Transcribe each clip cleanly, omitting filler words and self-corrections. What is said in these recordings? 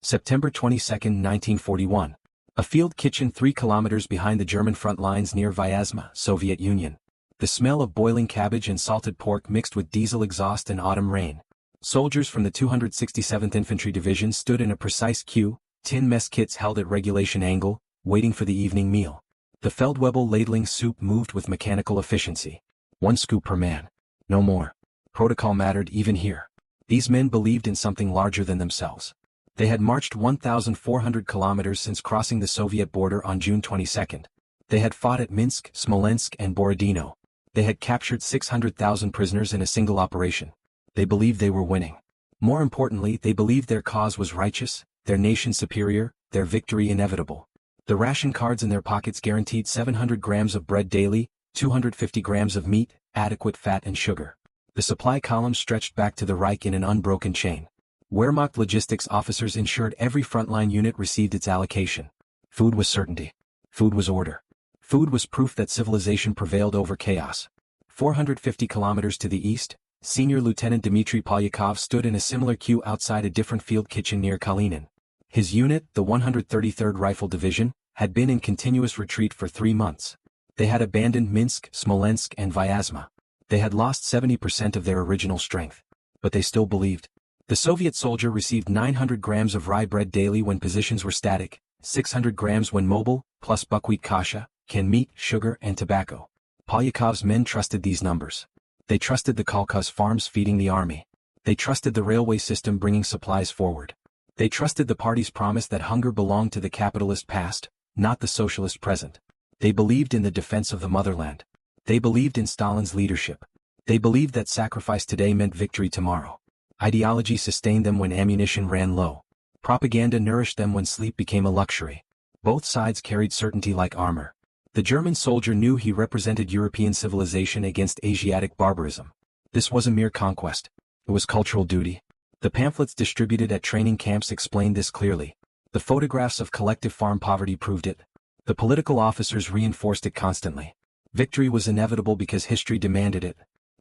September 22, 1941. A field kitchen 3 kilometers behind the German front lines near Vyazma, Soviet Union. The smell of boiling cabbage and salted pork mixed with diesel exhaust and autumn rain. Soldiers from the 267th Infantry Division stood in a precise queue, tin mess kits held at regulation angle, waiting for the evening meal. The Feldwebel ladling soup moved with mechanical efficiency. 1 scoop per man. No more. Protocol mattered even here. These men believed in something larger than themselves. They had marched 1,400 kilometers since crossing the Soviet border on June 22. They had fought at Minsk, Smolensk and Borodino. They had captured 600,000 prisoners in a single operation. They believed they were winning. More importantly, they believed their cause was righteous, their nation superior, their victory inevitable. The ration cards in their pockets guaranteed 700 grams of bread daily, 250 grams of meat, adequate fat and sugar. The supply columns stretched back to the Reich in an unbroken chain. Wehrmacht logistics officers ensured every frontline unit received its allocation. Food was certainty. Food was order. Food was proof that civilization prevailed over chaos. 450 kilometers to the east, Senior Lieutenant Dmitry Polyakov stood in a similar queue outside a different field kitchen near Kalinin. His unit, the 133rd Rifle Division, had been in continuous retreat for 3 months. They had abandoned Minsk, Smolensk and Vyazma. They had lost 70% of their original strength. But they still believed. The Soviet soldier received 900 grams of rye bread daily when positions were static, 600 grams when mobile, plus buckwheat kasha, canned meat, sugar and tobacco. Polyakov's men trusted these numbers. They trusted the kolkhoz farms feeding the army. They trusted the railway system bringing supplies forward. They trusted the party's promise that hunger belonged to the capitalist past, not the socialist present. They believed in the defense of the motherland. They believed in Stalin's leadership. They believed that sacrifice today meant victory tomorrow. Ideology sustained them when ammunition ran low. Propaganda nourished them when sleep became a luxury. Both sides carried certainty like armor. The German soldier knew he represented European civilization against Asiatic barbarism. This wasn't mere conquest. It was cultural duty. The pamphlets distributed at training camps explained this clearly. The photographs of collective farm poverty proved it. The political officers reinforced it constantly. Victory was inevitable because history demanded it.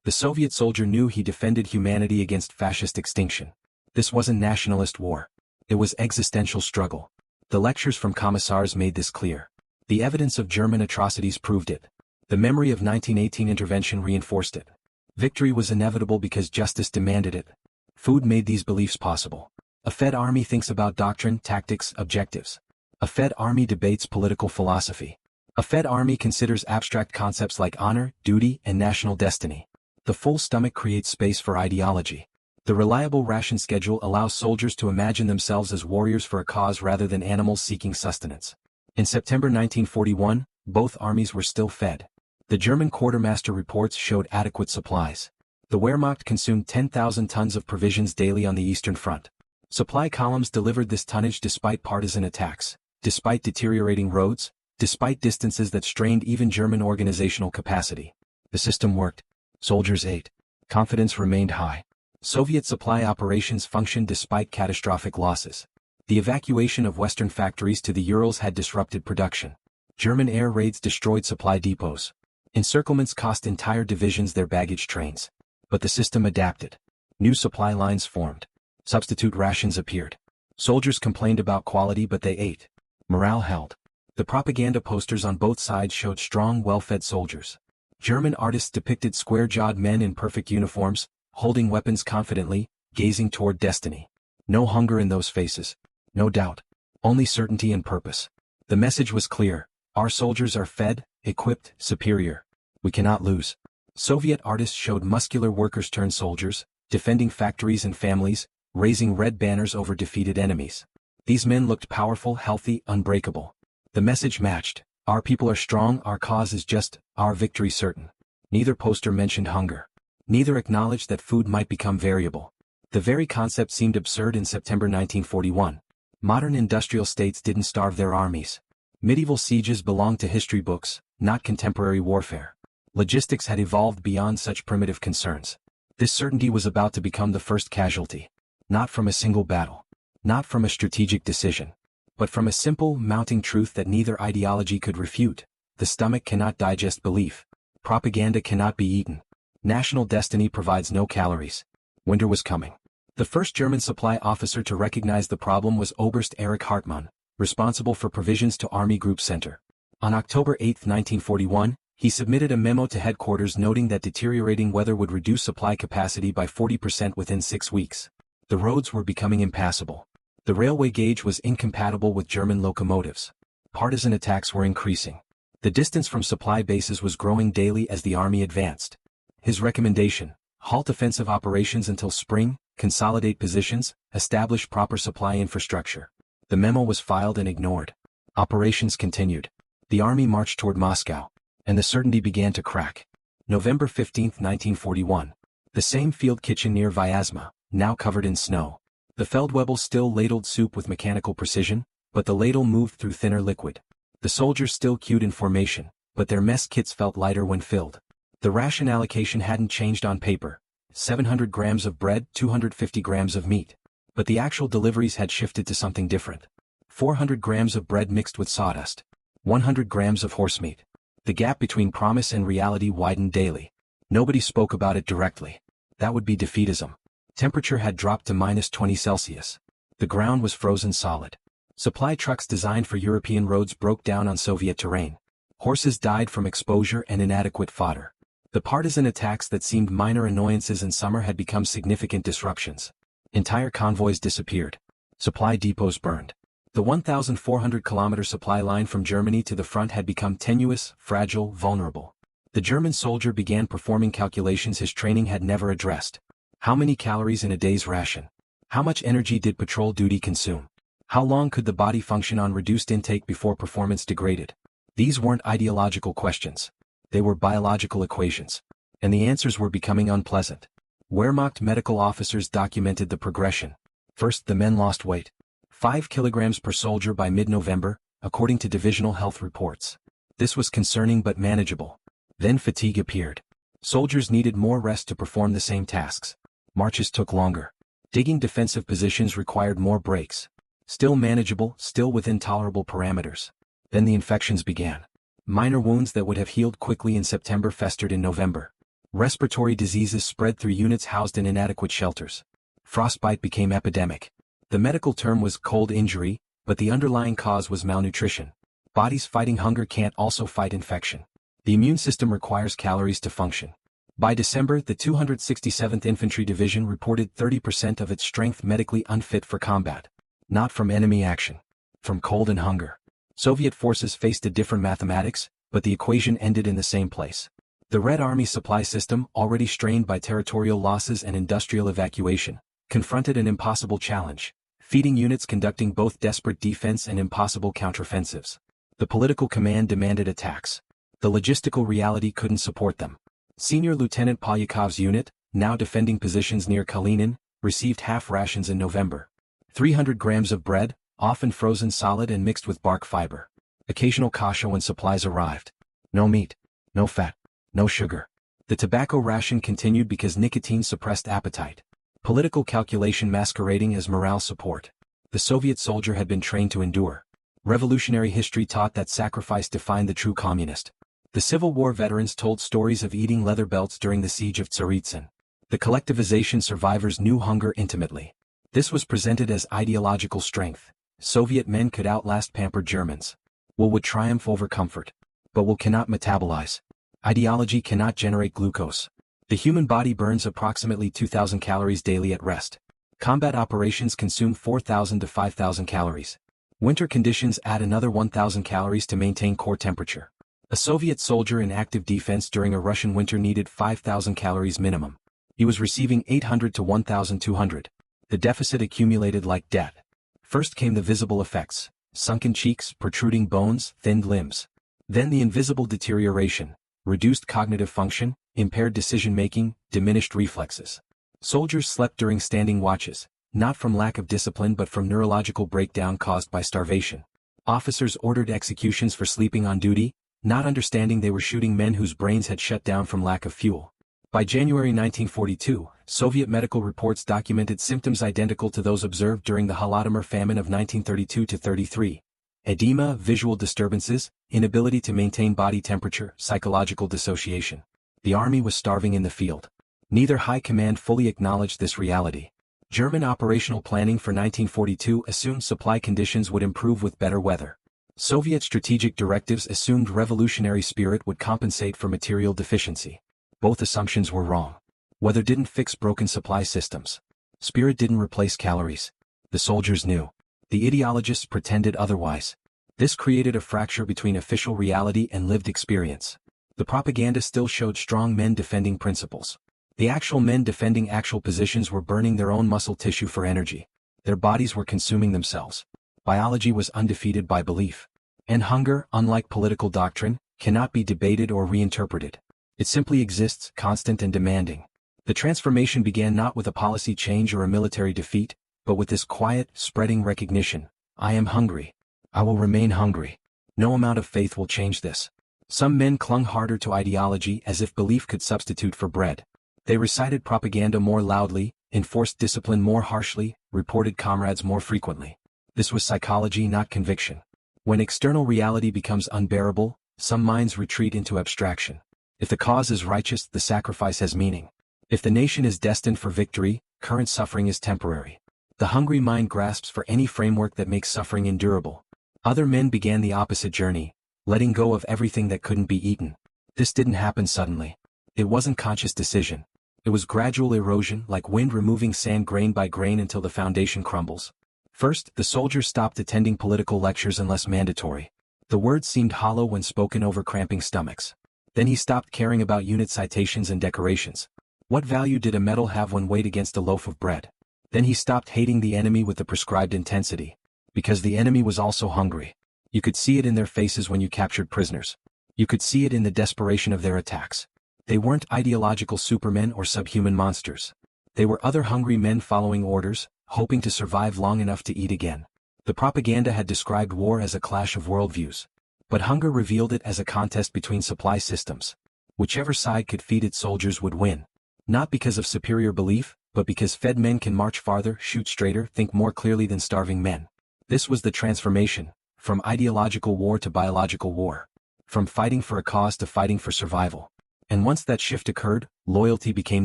The Soviet soldier knew he defended humanity against fascist extinction. This wasn't nationalist war. It was existential struggle. The lectures from commissars made this clear. The evidence of German atrocities proved it. The memory of 1918 intervention reinforced it. Victory was inevitable because justice demanded it. Food made these beliefs possible. A fed army thinks about doctrine, tactics, objectives. A fed army debates political philosophy. A fed army considers abstract concepts like honor, duty, and national destiny. The full stomach creates space for ideology. The reliable ration schedule allows soldiers to imagine themselves as warriors for a cause rather than animals seeking sustenance. In September 1941, both armies were still fed. The German quartermaster reports showed adequate supplies. The Wehrmacht consumed 10,000 tons of provisions daily on the Eastern Front. Supply columns delivered this tonnage despite partisan attacks, despite deteriorating roads, despite distances that strained even German organizational capacity. The system worked. Soldiers ate. Confidence remained high. Soviet supply operations functioned despite catastrophic losses. The evacuation of Western factories to the Urals had disrupted production. German air raids destroyed supply depots. Encirclements cost entire divisions their baggage trains. But the system adapted. New supply lines formed. Substitute rations appeared. Soldiers complained about quality but they ate. Morale held. The propaganda posters on both sides showed strong, well-fed soldiers. German artists depicted square-jawed men in perfect uniforms, holding weapons confidently, gazing toward destiny. No hunger in those faces. No doubt. Only certainty and purpose. The message was clear. Our soldiers are fed, equipped, superior. We cannot lose. Soviet artists showed muscular workers turned soldiers, defending factories and families, raising red banners over defeated enemies. These men looked powerful, healthy, unbreakable. The message matched. Our people are strong, our cause is just, our victory certain. Neither poster mentioned hunger. Neither acknowledged that food might become variable. The very concept seemed absurd in September 1941. Modern industrial states didn't starve their armies. Medieval sieges belonged to history books, not contemporary warfare. Logistics had evolved beyond such primitive concerns. This certainty was about to become the first casualty. Not from a single battle. Not from a strategic decision. But from a simple, mounting truth that neither ideology could refute. The stomach cannot digest belief. Propaganda cannot be eaten. National destiny provides no calories. Winter was coming. The first German supply officer to recognize the problem was Oberst Erich Hartmann, responsible for provisions to Army Group Center. On October 8, 1941, he submitted a memo to headquarters noting that deteriorating weather would reduce supply capacity by 40% within 6 weeks. The roads were becoming impassable. The railway gauge was incompatible with German locomotives. Partisan attacks were increasing. The distance from supply bases was growing daily as the army advanced. His recommendation: halt offensive operations until spring, consolidate positions, establish proper supply infrastructure. The memo was filed and ignored. Operations continued. The army marched toward Moscow, and the certainty began to crack. November 15, 1941. The same field kitchen near Vyazma, now covered in snow. The Feldwebel still ladled soup with mechanical precision, but the ladle moved through thinner liquid. The soldiers still queued in formation, but their mess kits felt lighter when filled. The ration allocation hadn't changed on paper: 700 grams of bread, 250 grams of meat. But the actual deliveries had shifted to something different. 400 grams of bread mixed with sawdust. 100 grams of horsemeat. The gap between promise and reality widened daily. Nobody spoke about it directly. That would be defeatism. Temperature had dropped to -20°C. The ground was frozen solid. Supply trucks designed for European roads broke down on Soviet terrain. Horses died from exposure and inadequate fodder. The partisan attacks that seemed minor annoyances in summer had become significant disruptions. Entire convoys disappeared. Supply depots burned. The 1,400-kilometer supply line from Germany to the front had become tenuous, fragile, vulnerable. The German soldier began performing calculations his training had never addressed. How many calories in a day's ration? How much energy did patrol duty consume? How long could the body function on reduced intake before performance degraded? These weren't ideological questions. They were biological equations. And the answers were becoming unpleasant. Wehrmacht medical officers documented the progression. First, the men lost weight. 5 kilograms per soldier by mid-November, according to divisional health reports. This was concerning but manageable. Then fatigue appeared. Soldiers needed more rest to perform the same tasks. Marches took longer. Digging defensive positions required more breaks. Still manageable, still within tolerable parameters. Then the infections began. Minor wounds that would have healed quickly in September festered in November. Respiratory diseases spread through units housed in inadequate shelters. Frostbite became epidemic. The medical term was cold injury, but the underlying cause was malnutrition. Bodies fighting hunger can't also fight infection. The immune system requires calories to function. By December, the 267th Infantry Division reported 30% of its strength medically unfit for combat. Not from enemy action. From cold and hunger. Soviet forces faced a different mathematics, but the equation ended in the same place. The Red Army supply system, already strained by territorial losses and industrial evacuation, confronted an impossible challenge: feeding units conducting both desperate defense and impossible counteroffensives. The political command demanded attacks. The logistical reality couldn't support them. Senior Lieutenant Polyakov's unit, now defending positions near Kalinin, received half rations in November. 300 grams of bread, often frozen solid and mixed with bark fiber. Occasional kasha when supplies arrived. No meat, no fat, no sugar. The tobacco ration continued because nicotine suppressed appetite. Political calculation masquerading as morale support. The Soviet soldier had been trained to endure. Revolutionary history taught that sacrifice defined the true communist. The Civil War veterans told stories of eating leather belts during the siege of Tsaritsyn. The collectivization survivors knew hunger intimately. This was presented as ideological strength. Soviet men could outlast pampered Germans. Will would triumph over comfort. But will cannot metabolize. Ideology cannot generate glucose. The human body burns approximately 2,000 calories daily at rest. Combat operations consume 4,000 to 5,000 calories. Winter conditions add another 1,000 calories to maintain core temperature. A Soviet soldier in active defense during a Russian winter needed 5,000 calories minimum. He was receiving 800 to 1,200. The deficit accumulated like debt. First came the visible effects: sunken cheeks, protruding bones, thinned limbs. Then the invisible deterioration: reduced cognitive function, impaired decision-making, diminished reflexes. Soldiers slept during standing watches, not from lack of discipline but from neurological breakdown caused by starvation. Officers ordered executions for sleeping on duty, not understanding they were shooting men whose brains had shut down from lack of fuel. By January 1942, Soviet medical reports documented symptoms identical to those observed during the Holodomor famine of 1932-33. Edema, visual disturbances, inability to maintain body temperature, psychological dissociation. The army was starving in the field. Neither high command fully acknowledged this reality. German operational planning for 1942 assumed supply conditions would improve with better weather. Soviet strategic directives assumed revolutionary spirit would compensate for material deficiency. Both assumptions were wrong. Weather didn't fix broken supply systems. Spirit didn't replace calories. The soldiers knew. The ideologists pretended otherwise. This created a fracture between official reality and lived experience. The propaganda still showed strong men defending principles. The actual men defending actual positions were burning their own muscle tissue for energy. Their bodies were consuming themselves. Biology was undefeated by belief. And hunger, unlike political doctrine, cannot be debated or reinterpreted. It simply exists, constant and demanding. The transformation began not with a policy change or a military defeat, but with this quiet, spreading recognition. I am hungry. I will remain hungry. No amount of faith will change this. Some men clung harder to ideology as if belief could substitute for bread. They recited propaganda more loudly, enforced discipline more harshly, reported comrades more frequently. This was psychology, not conviction. When external reality becomes unbearable, some minds retreat into abstraction. If the cause is righteous, the sacrifice has meaning. If the nation is destined for victory, current suffering is temporary. The hungry mind grasps for any framework that makes suffering endurable. Other men began the opposite journey, letting go of everything that couldn't be eaten. This didn't happen suddenly. It wasn't conscious decision. It was gradual erosion, like wind removing sand grain by grain until the foundation crumbles. First, the soldiers stopped attending political lectures unless mandatory. The words seemed hollow when spoken over cramping stomachs. Then he stopped caring about unit citations and decorations. What value did a medal have when weighed against a loaf of bread? Then he stopped hating the enemy with the prescribed intensity. Because the enemy was also hungry. You could see it in their faces when you captured prisoners. You could see it in the desperation of their attacks. They weren't ideological supermen or subhuman monsters. They were other hungry men following orders, hoping to survive long enough to eat again. The propaganda had described war as a clash of worldviews. But hunger revealed it as a contest between supply systems. Whichever side could feed its soldiers would win. Not because of superior belief, but because fed men can march farther, shoot straighter, think more clearly than starving men. This was the transformation, from ideological war to biological war. From fighting for a cause to fighting for survival. And once that shift occurred, loyalty became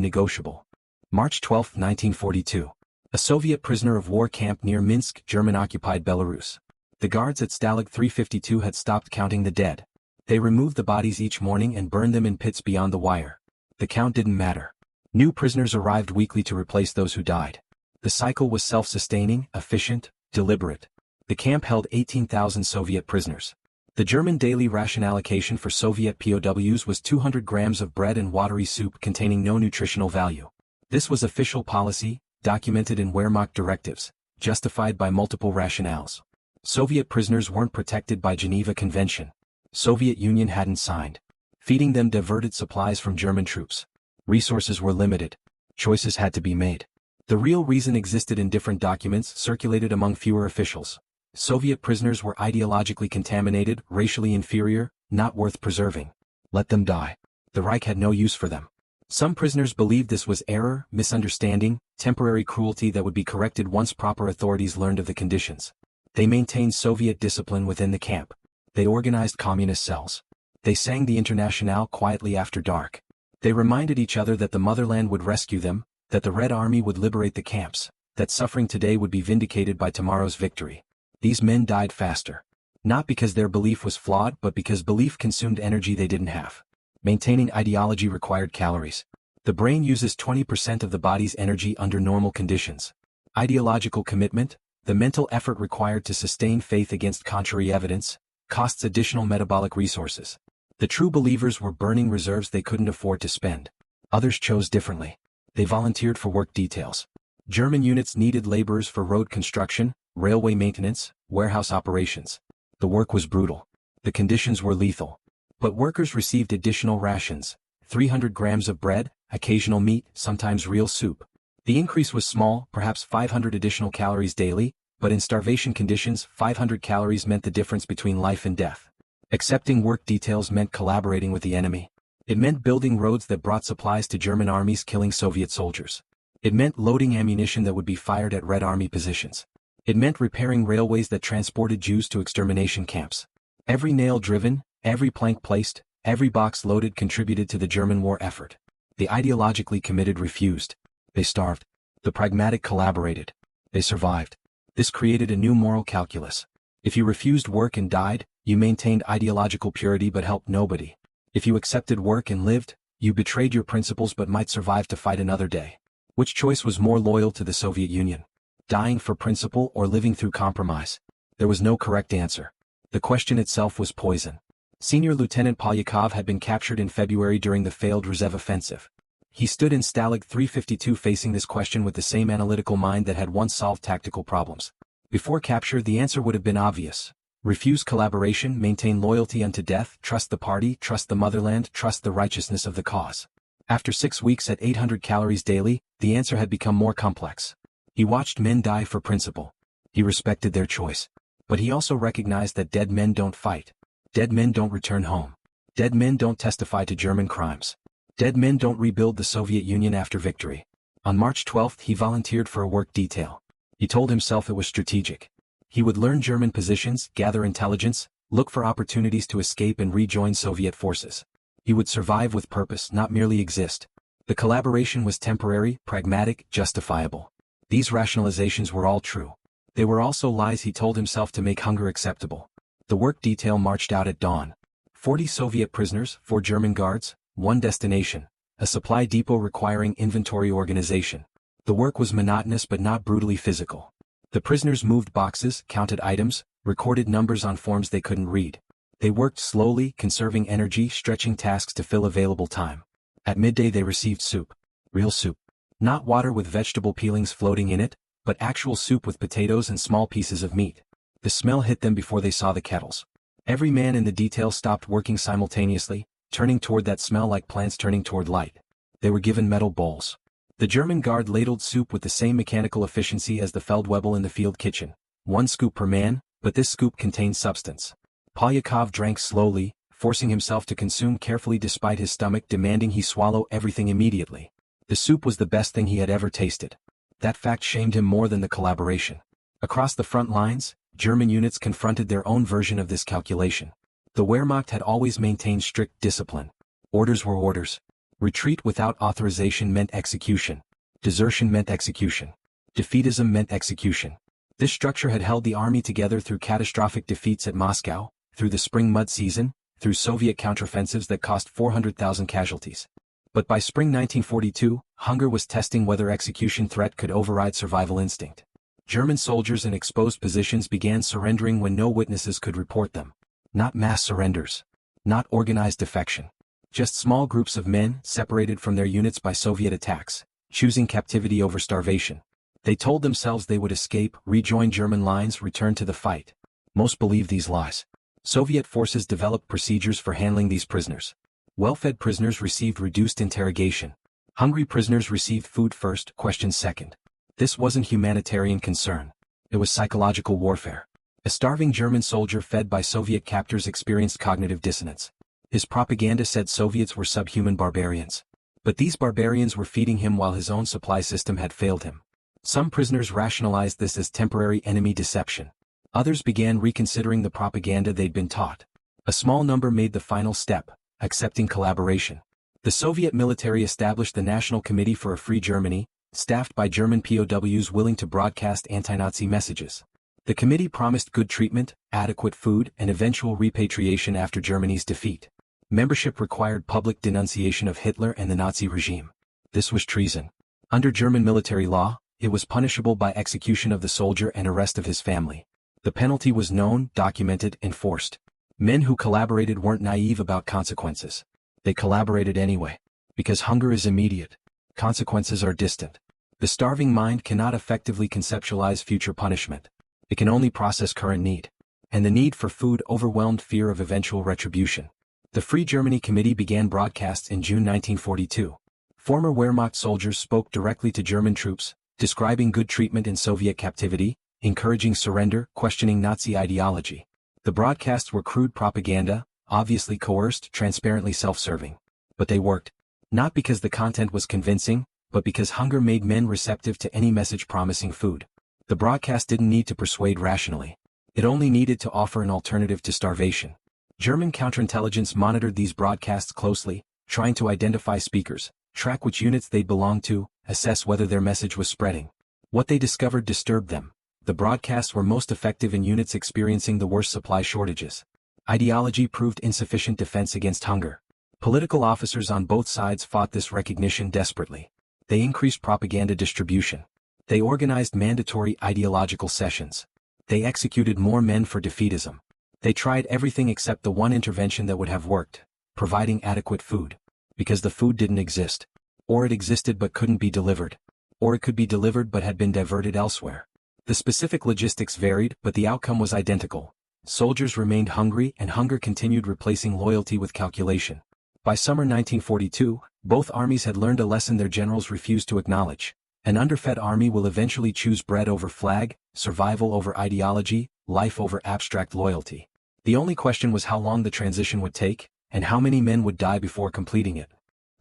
negotiable. March 12, 1942. A Soviet prisoner of war camp near Minsk, German-occupied Belarus. The guards at Stalag 352 had stopped counting the dead. They removed the bodies each morning and burned them in pits beyond the wire. The count didn't matter. New prisoners arrived weekly to replace those who died. The cycle was self-sustaining, efficient, deliberate. The camp held 18,000 Soviet prisoners. The German daily ration allocation for Soviet POWs was 200 grams of bread and watery soup containing no nutritional value. This was official policy, documented in Wehrmacht directives, justified by multiple rationales. Soviet prisoners weren't protected by Geneva Convention. Soviet Union hadn't signed. Feeding them diverted supplies from German troops. Resources were limited. Choices had to be made. The real reason existed in different documents circulated among fewer officials. Soviet prisoners were ideologically contaminated, racially inferior, not worth preserving. Let them die. The Reich had no use for them. Some prisoners believed this was error, misunderstanding, temporary cruelty that would be corrected once proper authorities learned of the conditions. They maintained Soviet discipline within the camp. They organized communist cells. They sang the Internationale quietly after dark. They reminded each other that the motherland would rescue them, that the Red Army would liberate the camps, that suffering today would be vindicated by tomorrow's victory. These men died faster. Not because their belief was flawed, but because belief consumed energy they didn't have. Maintaining ideology required calories. The brain uses 20% of the body's energy under normal conditions. Ideological commitment, the mental effort required to sustain faith against contrary evidence, costs additional metabolic resources. The true believers were burning reserves they couldn't afford to spend. Others chose differently. They volunteered for work details. German units needed laborers for road construction, railway maintenance, warehouse operations. The work was brutal. The conditions were lethal. But workers received additional rations, 300 grams of bread, occasional meat, sometimes real soup. The increase was small, perhaps 500 additional calories daily, but in starvation conditions, 500 calories meant the difference between life and death. Accepting work details meant collaborating with the enemy. It meant building roads that brought supplies to German armies killing Soviet soldiers. It meant loading ammunition that would be fired at Red Army positions. It meant repairing railways that transported Jews to extermination camps. Every nail driven, every plank placed, every box loaded contributed to the German war effort. The ideologically committed refused. They starved. The pragmatic collaborated. They survived. This created a new moral calculus. If you refused work and died, you maintained ideological purity but helped nobody. If you accepted work and lived, you betrayed your principles but might survive to fight another day. Which choice was more loyal to the Soviet Union? Dying for principle or living through compromise? There was no correct answer. The question itself was poison. Senior Lieutenant Polyakov had been captured in February during the failed Rzhev offensive. He stood in Stalag 352 facing this question with the same analytical mind that had once solved tactical problems. Before capture, the answer would have been obvious. Refuse collaboration, maintain loyalty unto death, trust the party, trust the motherland, trust the righteousness of the cause. After 6 weeks at 800 calories daily, the answer had become more complex. He watched men die for principle. He respected their choice. But he also recognized that dead men don't fight. Dead men don't return home. Dead men don't testify to German crimes. Dead men don't rebuild the Soviet Union after victory. On March 12 he volunteered for a work detail. He told himself it was strategic. He would learn German positions, gather intelligence, look for opportunities to escape and rejoin Soviet forces. He would survive with purpose, not merely exist. The collaboration was temporary, pragmatic, justifiable. These rationalizations were all true. They were also lies he told himself to make hunger acceptable. The work detail marched out at dawn. 40 Soviet prisoners, 4 German guards, 1 destination, a supply depot requiring inventory organization. The work was monotonous but not brutally physical. The prisoners moved boxes, counted items, recorded numbers on forms they couldn't read. They worked slowly, conserving energy, stretching tasks to fill available time. At midday they received soup. Real soup. Not water with vegetable peelings floating in it, but actual soup with potatoes and small pieces of meat. The smell hit them before they saw the kettles. Every man in the detail stopped working simultaneously, turning toward that smell like plants turning toward light. They were given metal bowls. The German guard ladled soup with the same mechanical efficiency as the Feldwebel in the field kitchen. 1 scoop per man, but this scoop contained substance. Polyakov drank slowly, forcing himself to consume carefully despite his stomach demanding he swallow everything immediately. The soup was the best thing he had ever tasted. That fact shamed him more than the collaboration. Across the front lines, German units confronted their own version of this calculation. The Wehrmacht had always maintained strict discipline. Orders were orders. Retreat without authorization meant execution. Desertion meant execution. Defeatism meant execution. This structure had held the army together through catastrophic defeats at Moscow, through the spring mud season, through Soviet counteroffensives that cost 400,000 casualties. But by spring 1942, hunger was testing whether execution threat could override survival instinct. German soldiers in exposed positions began surrendering when no witnesses could report them. Not mass surrenders. Not organized defection. Just small groups of men, separated from their units by Soviet attacks, choosing captivity over starvation. They told themselves they would escape, rejoin German lines, return to the fight. Most believed these lies. Soviet forces developed procedures for handling these prisoners. Well-fed prisoners received reduced interrogation. Hungry prisoners received food first, questions second. This wasn't humanitarian concern. It was psychological warfare. A starving German soldier fed by Soviet captors experienced cognitive dissonance. His propaganda said Soviets were subhuman barbarians. But these barbarians were feeding him while his own supply system had failed him. Some prisoners rationalized this as temporary enemy deception. Others began reconsidering the propaganda they'd been taught. A small number made the final step, accepting collaboration. The Soviet military established the National Committee for a Free Germany, staffed by German POWs willing to broadcast anti-Nazi messages. The committee promised good treatment, adequate food, and eventual repatriation after Germany's defeat. Membership required public denunciation of Hitler and the Nazi regime. This was treason. Under German military law, it was punishable by execution of the soldier and arrest of his family. The penalty was known, documented, enforced. Men who collaborated weren't naive about consequences. They collaborated anyway. Because hunger is immediate. Consequences are distant. The starving mind cannot effectively conceptualize future punishment. It can only process current need. And the need for food overwhelmed fear of eventual retribution. The Free Germany Committee began broadcasts in June 1942. Former Wehrmacht soldiers spoke directly to German troops, describing good treatment in Soviet captivity, encouraging surrender, questioning Nazi ideology. The broadcasts were crude propaganda, obviously coerced, transparently self-serving. But they worked. Not because the content was convincing, but because hunger made men receptive to any message promising food. The broadcast didn't need to persuade rationally. It only needed to offer an alternative to starvation. German counterintelligence monitored these broadcasts closely, trying to identify speakers, track which units they'd belong to, assess whether their message was spreading. What they discovered disturbed them. The broadcasts were most effective in units experiencing the worst supply shortages. Ideology proved insufficient defense against hunger. Political officers on both sides fought this recognition desperately. They increased propaganda distribution. They organized mandatory ideological sessions. They executed more men for defeatism. They tried everything except the one intervention that would have worked, providing adequate food. Because the food didn't exist. Or it existed but couldn't be delivered. Or it could be delivered but had been diverted elsewhere. The specific logistics varied, but the outcome was identical. Soldiers remained hungry, and hunger continued replacing loyalty with calculation. By summer 1942, both armies had learned a lesson their generals refused to acknowledge. An underfed army will eventually choose bread over flag, survival over ideology, life over abstract loyalty. The only question was how long the transition would take, and how many men would die before completing it.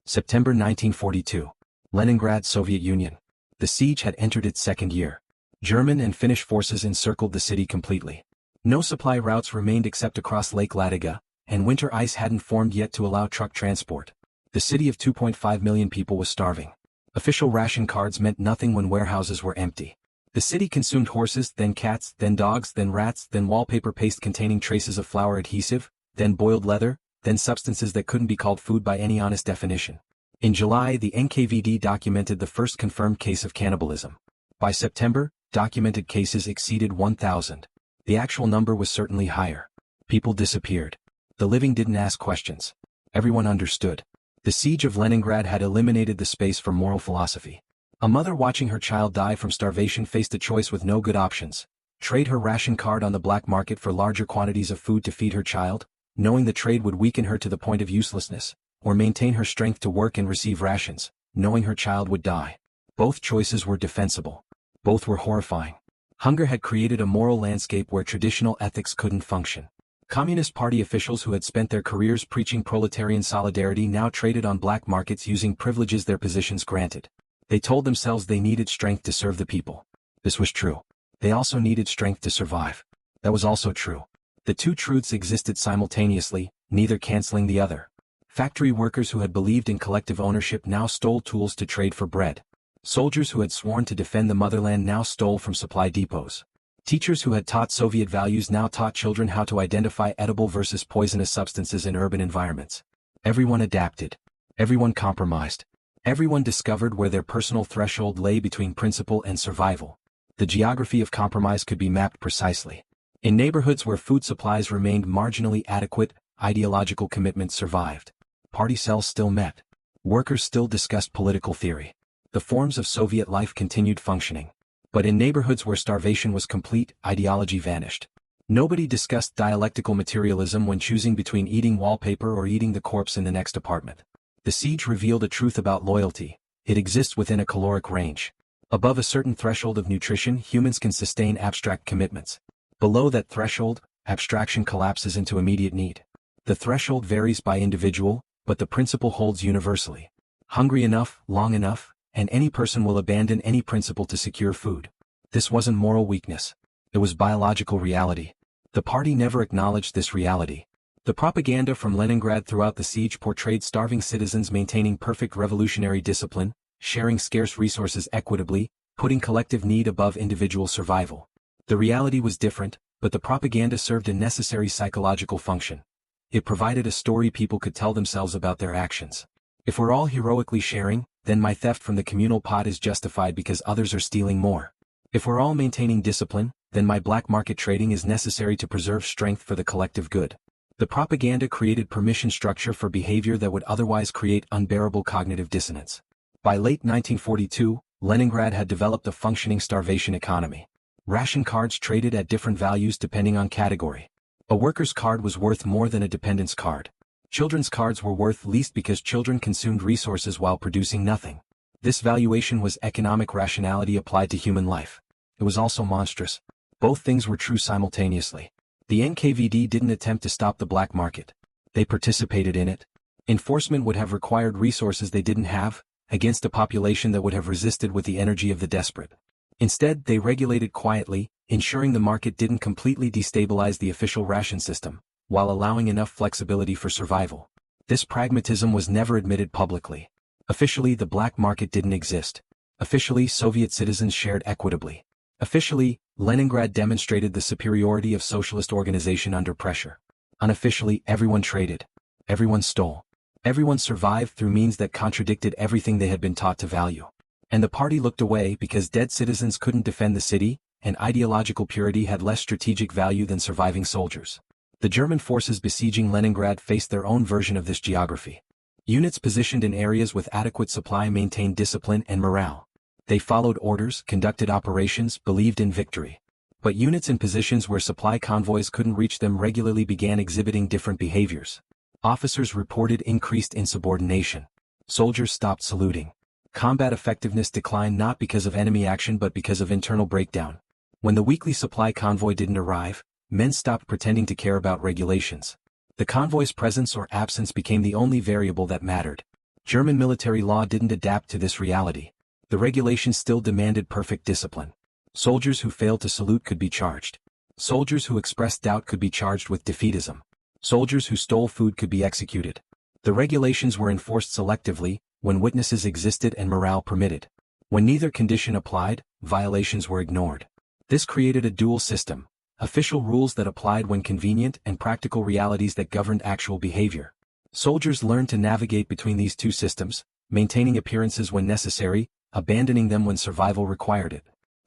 September 1942. Leningrad, Soviet Union. The siege had entered its second year. German and Finnish forces encircled the city completely. No supply routes remained except across Lake Ladoga, and winter ice hadn't formed yet to allow truck transport. The city of 2.5 million people was starving. Official ration cards meant nothing when warehouses were empty. The city consumed horses, then cats, then dogs, then rats, then wallpaper paste containing traces of flour adhesive, then boiled leather, then substances that couldn't be called food by any honest definition. In July, the NKVD documented the first confirmed case of cannibalism. By September, documented cases exceeded 1,000. The actual number was certainly higher. People disappeared. The living didn't ask questions. Everyone understood. The siege of Leningrad had eliminated the space for moral philosophy. A mother watching her child die from starvation faced a choice with no good options. Trade her ration card on the black market for larger quantities of food to feed her child, knowing the trade would weaken her to the point of uselessness, or maintain her strength to work and receive rations, knowing her child would die. Both choices were defensible. Both were horrifying. Hunger had created a moral landscape where traditional ethics couldn't function. Communist Party officials who had spent their careers preaching proletarian solidarity now traded on black markets using privileges their positions granted. They told themselves they needed strength to serve the people. This was true. They also needed strength to survive. That was also true. The two truths existed simultaneously, neither canceling the other. Factory workers who had believed in collective ownership now stole tools to trade for bread. Soldiers who had sworn to defend the motherland now stole from supply depots. Teachers who had taught Soviet values now taught children how to identify edible versus poisonous substances in urban environments. Everyone adapted. Everyone compromised. Everyone discovered where their personal threshold lay between principle and survival. The geography of compromise could be mapped precisely. In neighborhoods where food supplies remained marginally adequate, ideological commitments survived. Party cells still met. Workers still discussed political theory. The forms of Soviet life continued functioning. But in neighborhoods where starvation was complete, ideology vanished. Nobody discussed dialectical materialism when choosing between eating wallpaper or eating the corpse in the next apartment. The siege revealed a truth about loyalty. It exists within a caloric range. Above a certain threshold of nutrition, humans can sustain abstract commitments. Below that threshold, abstraction collapses into immediate need. The threshold varies by individual, but the principle holds universally. Hungry enough, long enough, and any person will abandon any principle to secure food. This wasn't moral weakness. It was biological reality. The party never acknowledged this reality. The propaganda from Leningrad throughout the siege portrayed starving citizens maintaining perfect revolutionary discipline, sharing scarce resources equitably, putting collective need above individual survival. The reality was different, but the propaganda served a necessary psychological function. It provided a story people could tell themselves about their actions. If we're all heroically sharing, then my theft from the communal pot is justified because others are stealing more. If we're all maintaining discipline, then my black market trading is necessary to preserve strength for the collective good. The propaganda created permission structure for behavior that would otherwise create unbearable cognitive dissonance. By late 1942, Leningrad had developed a functioning starvation economy. Ration cards traded at different values depending on category. A worker's card was worth more than a dependent's card. Children's cards were worth least because children consumed resources while producing nothing. This valuation was economic rationality applied to human life. It was also monstrous. Both things were true simultaneously. The NKVD didn't attempt to stop the black market. They participated in it. Enforcement would have required resources they didn't have, against a population that would have resisted with the energy of the desperate. Instead, they regulated quietly, ensuring the market didn't completely destabilize the official ration system, while allowing enough flexibility for survival. This pragmatism was never admitted publicly. Officially, the black market didn't exist. Officially, Soviet citizens shared equitably. Officially, Leningrad demonstrated the superiority of socialist organization under pressure. Unofficially, everyone traded. Everyone stole. Everyone survived through means that contradicted everything they had been taught to value. And the party looked away because dead citizens couldn't defend the city, and ideological purity had less strategic value than surviving soldiers. The German forces besieging Leningrad faced their own version of this geography. Units positioned in areas with adequate supply maintained discipline and morale. They followed orders, conducted operations, believed in victory. But units in positions where supply convoys couldn't reach them regularly began exhibiting different behaviors. Officers reported increased insubordination. Soldiers stopped saluting. Combat effectiveness declined not because of enemy action but because of internal breakdown. When the weekly supply convoy didn't arrive, men stopped pretending to care about regulations. The convoy's presence or absence became the only variable that mattered. German military law didn't adapt to this reality. The regulations still demanded perfect discipline. Soldiers who failed to salute could be charged. Soldiers who expressed doubt could be charged with defeatism. Soldiers who stole food could be executed. The regulations were enforced selectively, when witnesses existed and morale permitted. When neither condition applied, violations were ignored. This created a dual system: official rules that applied when convenient and practical realities that governed actual behavior. Soldiers learned to navigate between these two systems, maintaining appearances when necessary, abandoning them when survival required it.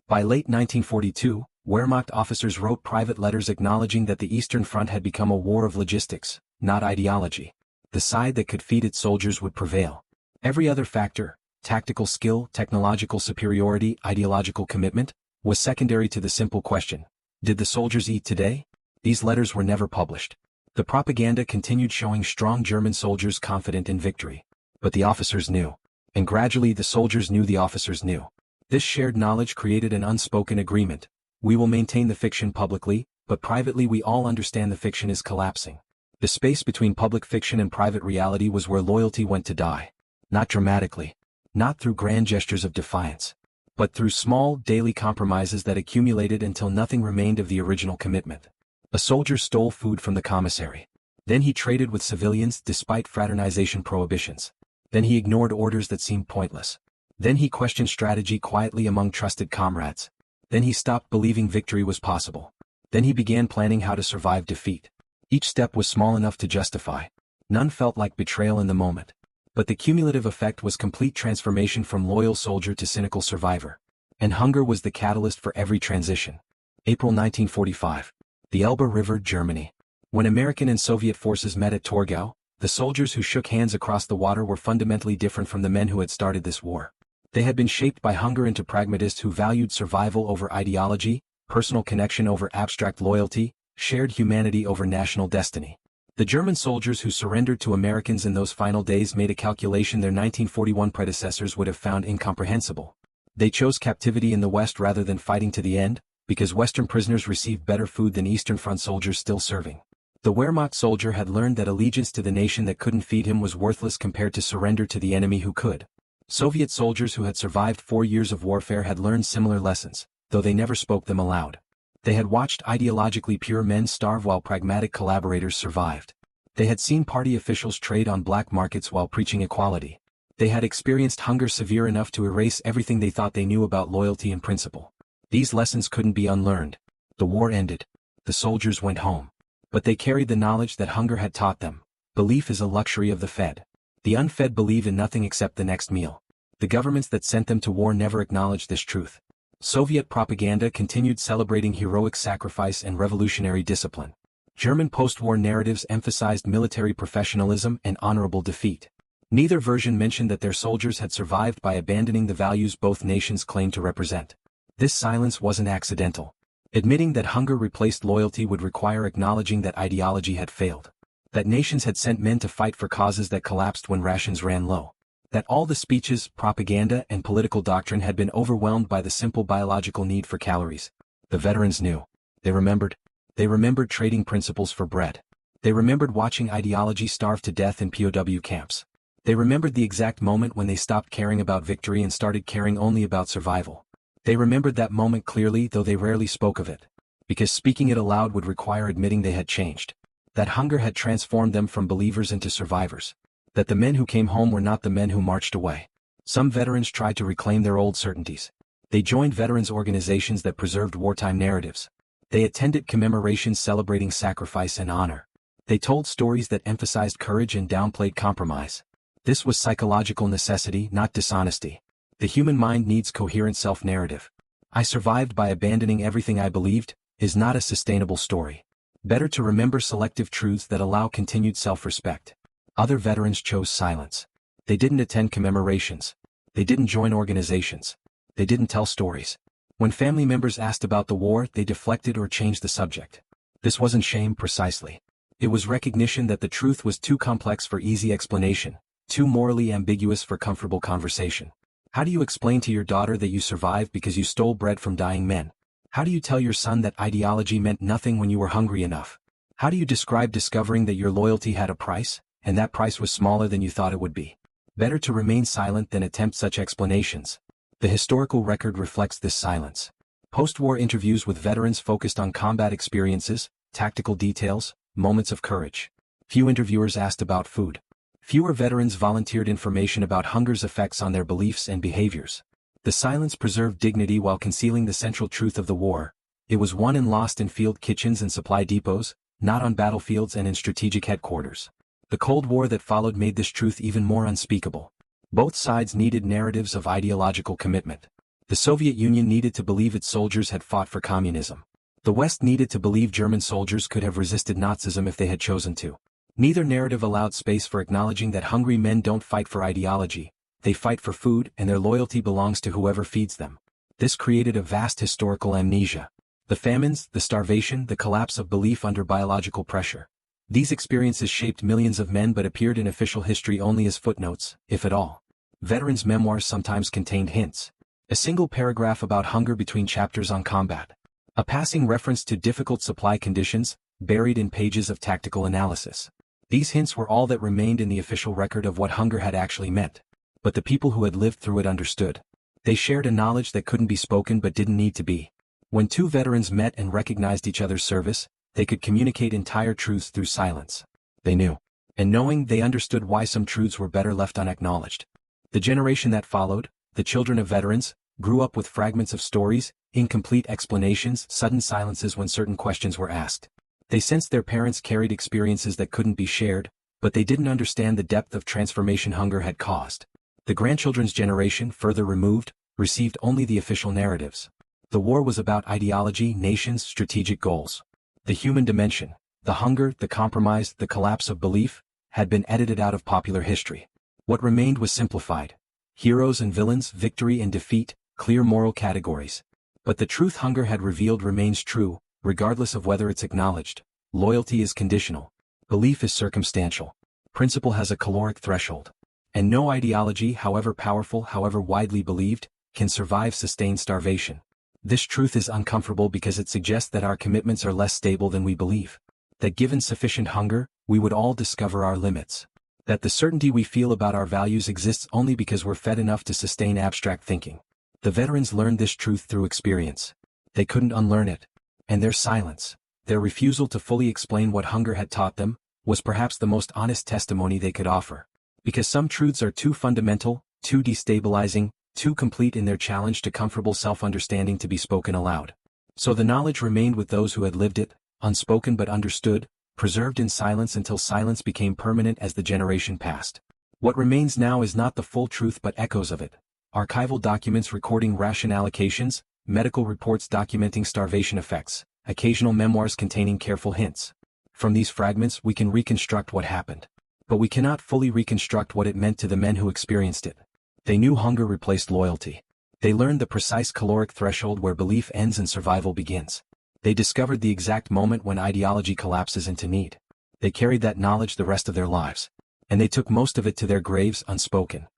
By late 1942, Wehrmacht officers wrote private letters acknowledging that the Eastern Front had become a war of logistics, not ideology. The side that could feed its soldiers would prevail. Every other factor, tactical skill, technological superiority, ideological commitment, was secondary to the simple question: did the soldiers eat today? These letters were never published. The propaganda continued showing strong German soldiers confident in victory. But the officers knew. And gradually the soldiers knew the officers knew. This shared knowledge created an unspoken agreement: we will maintain the fiction publicly, but privately we all understand the fiction is collapsing. The space between public fiction and private reality was where loyalty went to die. Not dramatically. Not through grand gestures of defiance. But through small, daily compromises that accumulated until nothing remained of the original commitment. A soldier stole food from the commissary. Then he traded with civilians despite fraternization prohibitions. Then he ignored orders that seemed pointless. Then he questioned strategy quietly among trusted comrades. Then he stopped believing victory was possible. Then he began planning how to survive defeat. Each step was small enough to justify. None felt like betrayal in the moment. But the cumulative effect was complete transformation from loyal soldier to cynical survivor. And hunger was the catalyst for every transition. April 1945. The Elbe River, Germany. When American and Soviet forces met at Torgau, the soldiers who shook hands across the water were fundamentally different from the men who had started this war. They had been shaped by hunger into pragmatists who valued survival over ideology, personal connection over abstract loyalty, shared humanity over national destiny. The German soldiers who surrendered to Americans in those final days made a calculation their 1941 predecessors would have found incomprehensible. They chose captivity in the West rather than fighting to the end, because Western prisoners received better food than Eastern Front soldiers still serving. The Wehrmacht soldier had learned that allegiance to the nation that couldn't feed him was worthless compared to surrender to the enemy who could. Soviet soldiers who had survived 4 years of warfare had learned similar lessons, though they never spoke them aloud. They had watched ideologically pure men starve while pragmatic collaborators survived. They had seen party officials trade on black markets while preaching equality. They had experienced hunger severe enough to erase everything they thought they knew about loyalty and principle. These lessons couldn't be unlearned. The war ended. The soldiers went home. But they carried the knowledge that hunger had taught them. Belief is a luxury of the fed. The unfed believe in nothing except the next meal. The governments that sent them to war never acknowledged this truth. Soviet propaganda continued celebrating heroic sacrifice and revolutionary discipline. German post-war narratives emphasized military professionalism and honorable defeat. Neither version mentioned that their soldiers had survived by abandoning the values both nations claimed to represent. This silence wasn't accidental. Admitting that hunger replaced loyalty would require acknowledging that ideology had failed. That nations had sent men to fight for causes that collapsed when rations ran low. That all the speeches, propaganda, and political doctrine had been overwhelmed by the simple biological need for calories. The veterans knew. They remembered. They remembered trading principles for bread. They remembered watching ideology starve to death in POW camps. They remembered the exact moment when they stopped caring about victory and started caring only about survival. They remembered that moment clearly, though they rarely spoke of it. Because speaking it aloud would require admitting they had changed. That hunger had transformed them from believers into survivors. That the men who came home were not the men who marched away. Some veterans tried to reclaim their old certainties. They joined veterans organizations that preserved wartime narratives. They attended commemorations celebrating sacrifice and honor. They told stories that emphasized courage and downplayed compromise. This was psychological necessity, not dishonesty. The human mind needs coherent self-narrative. "I survived by abandoning everything I believed" is not a sustainable story. Better to remember selective truths that allow continued self-respect. Other veterans chose silence. They didn't attend commemorations. They didn't join organizations. They didn't tell stories. When family members asked about the war, they deflected or changed the subject. This wasn't shame precisely. It was recognition that the truth was too complex for easy explanation, too morally ambiguous for comfortable conversation. How do you explain to your daughter that you survived because you stole bread from dying men? How do you tell your son that ideology meant nothing when you were hungry enough? How do you describe discovering that your loyalty had a price, and that price was smaller than you thought it would be? Better to remain silent than attempt such explanations. The historical record reflects this silence. Post-war interviews with veterans focused on combat experiences, tactical details, moments of courage. Few interviewers asked about food. Fewer veterans volunteered information about hunger's effects on their beliefs and behaviors. The silence preserved dignity while concealing the central truth of the war. It was won and lost in field kitchens and supply depots, not on battlefields and in strategic headquarters. The Cold War that followed made this truth even more unspeakable. Both sides needed narratives of ideological commitment. The Soviet Union needed to believe its soldiers had fought for communism. The West needed to believe German soldiers could have resisted Nazism if they had chosen to. Neither narrative allowed space for acknowledging that hungry men don't fight for ideology, they fight for food, and their loyalty belongs to whoever feeds them. This created a vast historical amnesia. The famines, the starvation, the collapse of belief under biological pressure. These experiences shaped millions of men but appeared in official history only as footnotes, if at all. Veterans' memoirs sometimes contained hints. A single paragraph about hunger between chapters on combat. A passing reference to difficult supply conditions, buried in pages of tactical analysis. These hints were all that remained in the official record of what hunger had actually meant. But the people who had lived through it understood. They shared a knowledge that couldn't be spoken but didn't need to be. When two veterans met and recognized each other's service, they could communicate entire truths through silence. They knew. And knowing, they understood why some truths were better left unacknowledged. The generation that followed, the children of veterans, grew up with fragments of stories, incomplete explanations, sudden silences when certain questions were asked. They sensed their parents carried experiences that couldn't be shared, but they didn't understand the depth of transformation hunger had caused. The grandchildren's generation, further removed, received only the official narratives. The war was about ideology, nations, strategic goals. The human dimension, the hunger, the compromise, the collapse of belief, had been edited out of popular history. What remained was simplified. Heroes and villains, victory and defeat, clear moral categories. But the truth hunger had revealed remains true, regardless of whether it's acknowledged. Loyalty is conditional. Belief is circumstantial. Principle has a caloric threshold. And no ideology, however powerful, however widely believed, can survive sustained starvation. This truth is uncomfortable because it suggests that our commitments are less stable than we believe. That given sufficient hunger, we would all discover our limits. That the certainty we feel about our values exists only because we're fed enough to sustain abstract thinking. The veterans learned this truth through experience. They couldn't unlearn it. And their silence, their refusal to fully explain what hunger had taught them, was perhaps the most honest testimony they could offer. Because some truths are too fundamental, too destabilizing, too complete in their challenge to comfortable self-understanding to be spoken aloud. So the knowledge remained with those who had lived it, unspoken but understood, preserved in silence until silence became permanent as the generation passed. What remains now is not the full truth but echoes of it. Archival documents recording ration allocations, medical reports documenting starvation effects, occasional memoirs containing careful hints. From these fragments we can reconstruct what happened. But we cannot fully reconstruct what it meant to the men who experienced it. They knew hunger replaced loyalty. They learned the precise caloric threshold where belief ends and survival begins. They discovered the exact moment when ideology collapses into need. They carried that knowledge the rest of their lives. And they took most of it to their graves unspoken.